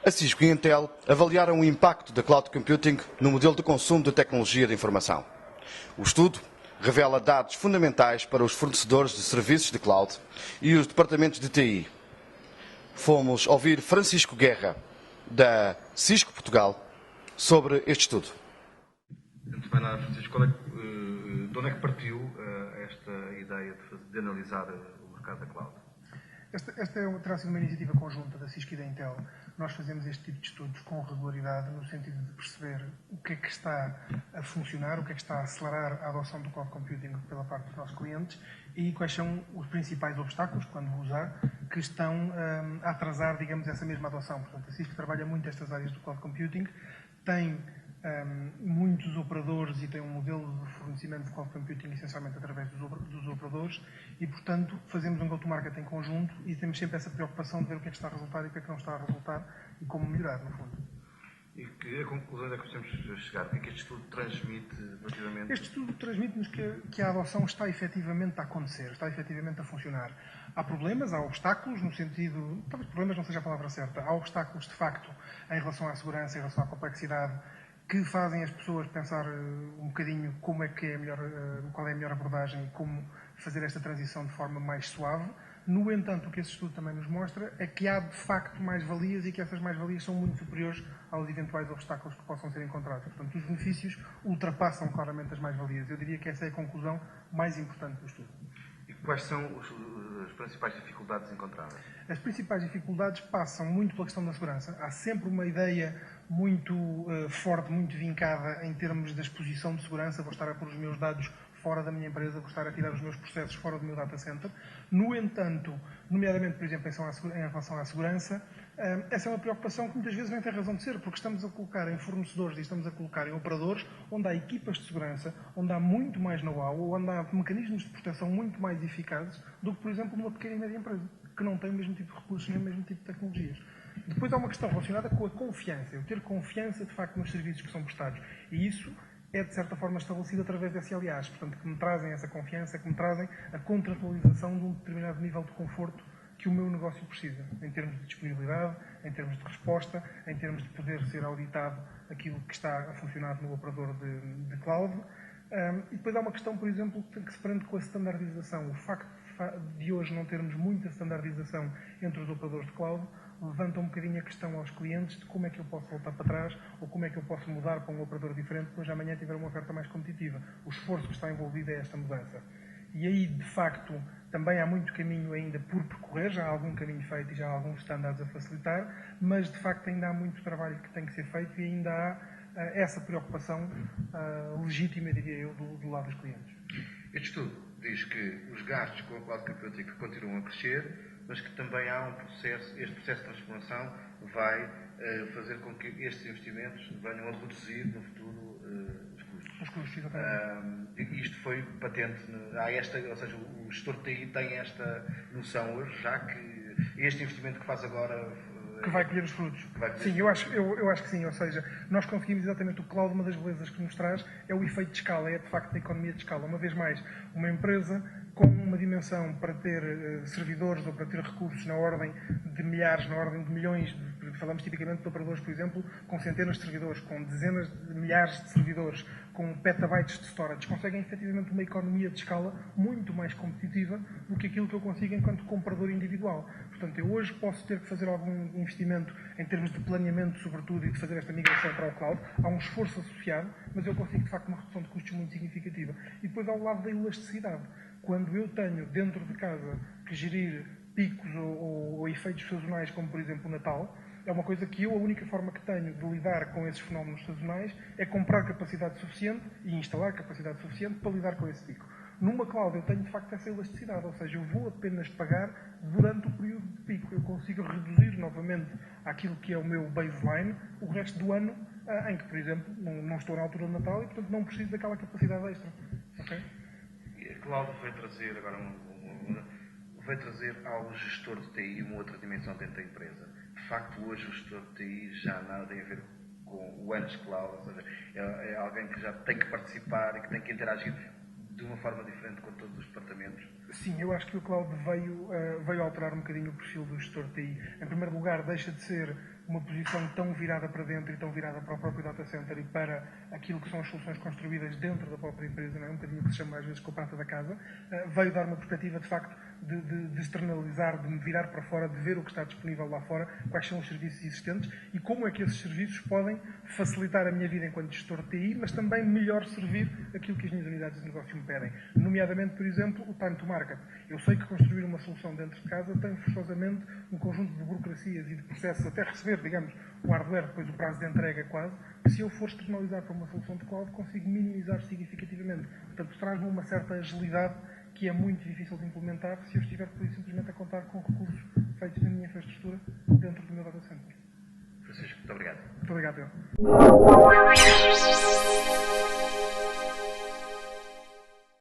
A Cisco e a Intel avaliaram o impacto da cloud computing no modelo de consumo de tecnologia de informação. O estudo revela dados fundamentais para os fornecedores de serviços de cloud e os departamentos de TI. Fomos ouvir Francisco Guerra, da Cisco Portugal, sobre este estudo. Antes de mais nada, Francisco, de onde é que partiu esta ideia de analisar o mercado da cloud? Esta terá sido uma iniciativa conjunta da Cisco e da Intel. Nós fazemos este tipo de estudos com regularidade no sentido de perceber o que é que está a funcionar, o que é que está a acelerar a adoção do cloud computing pela parte dos nossos clientes e quais são os principais obstáculos, quando vou usar, que estão a atrasar, digamos, essa mesma adoção. Portanto, a Cisco trabalha muito estas áreas do cloud computing, tem muitos operadores e tem um modelo de fornecimento de cloud computing essencialmente através dos operadores e, portanto, fazemos um go-to-market em conjunto e temos sempre essa preocupação de ver o que é que está a resultar e o que é que não está a resultar e como melhorar, no fundo. E que a conclusão é que podemos chegar? O que é que este estudo transmite relativamente? Este estudo transmite-nos que a adoção está efetivamente a acontecer, está efetivamente a funcionar. Há problemas, há obstáculos, no sentido... Talvez problemas não seja a palavra certa. Há obstáculos, de facto, em relação à segurança, em relação à complexidade, que fazem as pessoas pensar um bocadinho como é que é qual é a melhor abordagem e como fazer esta transição de forma mais suave. No entanto, o que esse estudo também nos mostra é que há, de facto, mais-valias e que essas mais-valias são muito superiores aos eventuais obstáculos que possam ser encontrados. Portanto, os benefícios ultrapassam claramente as mais-valias. Eu diria que essa é a conclusão mais importante do estudo. E quais são as principais dificuldades encontradas? As principais dificuldades passam muito pela questão da segurança. Há sempre uma ideia muito forte, muito vincada em termos da exposição de segurança. Vou estar a pôr os meus dados fora da minha empresa, vou estar a tirar os meus processos fora do meu data center. No entanto, nomeadamente, por exemplo, em relação à segurança, essa é uma preocupação que muitas vezes nem tem razão de ser, porque estamos a colocar em fornecedores e estamos a colocar em operadores onde há equipas de segurança, onde há muito mais know-how, ou onde há mecanismos de proteção muito mais eficazes do que, por exemplo, numa pequena e média empresa, que não tem o mesmo tipo de recursos nem o mesmo tipo de tecnologias. Depois há uma questão relacionada com a confiança, eu ter confiança, de facto, nos serviços que são prestados. E isso é, de certa forma, estabelecido através de SLAs, portanto, que me trazem essa confiança, que me trazem a contratualização de um determinado nível de conforto que o meu negócio precisa, em termos de disponibilidade, em termos de resposta, em termos de poder ser auditado aquilo que está a funcionar no operador de cloud. E depois há uma questão, por exemplo, que se prende com a standardização. O facto de hoje não termos muita standardização entre os operadores de cloud levanta um bocadinho a questão aos clientes de como é que eu posso voltar para trás ou como é que eu posso mudar para um operador diferente depois de amanhã tiver uma oferta mais competitiva. O esforço que está envolvido é esta mudança. E aí, de facto, também há muito caminho ainda por percorrer, já há algum caminho feito e já há alguns standards a facilitar, mas, de facto, ainda há muito trabalho que tem que ser feito e ainda há essa preocupação legítima, diria eu, do lado dos clientes. Este estudo diz que os gastos com a cloud computing continuam a crescer, mas que também há este processo de transformação vai fazer com que estes investimentos venham a reduzir no futuro os custos. Os custos, exatamente. Isto foi patente, ou seja, o gestor de TI tem esta noção hoje, já que este investimento que faz agora... Que vai colher os frutos. Sim, eu acho que sim. Ou seja, nós conseguimos exatamente o cloud, uma das belezas que nos traz é o efeito de escala, é de facto a economia de escala. Uma vez mais, uma empresa com uma dimensão para ter servidores ou para ter recursos na ordem de milhares, na ordem de milhões, falamos tipicamente de operadores, por exemplo, com centenas de servidores, com dezenas de milhares de servidores, com petabytes de storage, conseguem efetivamente uma economia de escala muito mais competitiva do que aquilo que eu consigo enquanto comprador individual. Portanto, eu hoje posso ter que fazer algum investimento em termos de planeamento, sobretudo, e de fazer esta migração para o cloud. Há um esforço associado, mas eu consigo, de facto, uma redução de custos muito significativa. E depois há o lado da elasticidade. Quando eu tenho, dentro de casa, que gerir picos ou efeitos sazonais, como, por exemplo, o Natal, é uma coisa que a única forma que tenho de lidar com esses fenómenos sazonais é comprar capacidade suficiente e instalar capacidade suficiente para lidar com esse pico. Numa cloud eu tenho de facto essa elasticidade, ou seja, eu vou apenas pagar durante o período de pico. Eu consigo reduzir novamente aquilo que é o meu baseline o resto do ano, em que, por exemplo, não estou na altura do Natal e, portanto, não preciso daquela capacidade extra. Okay? A cloud vai trazer agora vai trazer ao gestor de TI uma outra dimensão dentro da empresa. De facto, hoje o gestor de TI já nada tem a ver com o antes cloud, ou seja, é alguém que já tem que participar e que tem que interagir de uma forma diferente com todos os departamentos. Sim, eu acho que o cloud veio alterar um bocadinho o perfil do gestor de TI. Em primeiro lugar, deixa de ser uma posição tão virada para dentro e tão virada para o próprio data center e para aquilo que são as soluções construídas dentro da própria empresa, não é? Um bocadinho o que se chama às vezes com a prata da casa. Veio dar uma perspectiva, de facto, de externalizar, de me virar para fora, de ver o que está disponível lá fora, quais são os serviços existentes e como é que esses serviços podem facilitar a minha vida enquanto gestor de TI, mas também melhor servir aquilo que as minhas unidades de negócio me pedem. Nomeadamente, por exemplo, o time to market. Eu sei que construir uma solução dentro de casa tem forçosamente um conjunto de burocracias e de processos até receber, digamos, o hardware, depois o prazo de entrega quase, que se eu for externalizar para uma solução de cloud, consigo minimizar significativamente. Portanto, traz-me uma certa agilidade que é muito difícil de implementar se eu estiver simplesmente a contar com recursos feitos na minha infraestrutura dentro do meu data center. Francisco, muito obrigado. Muito obrigado, eu.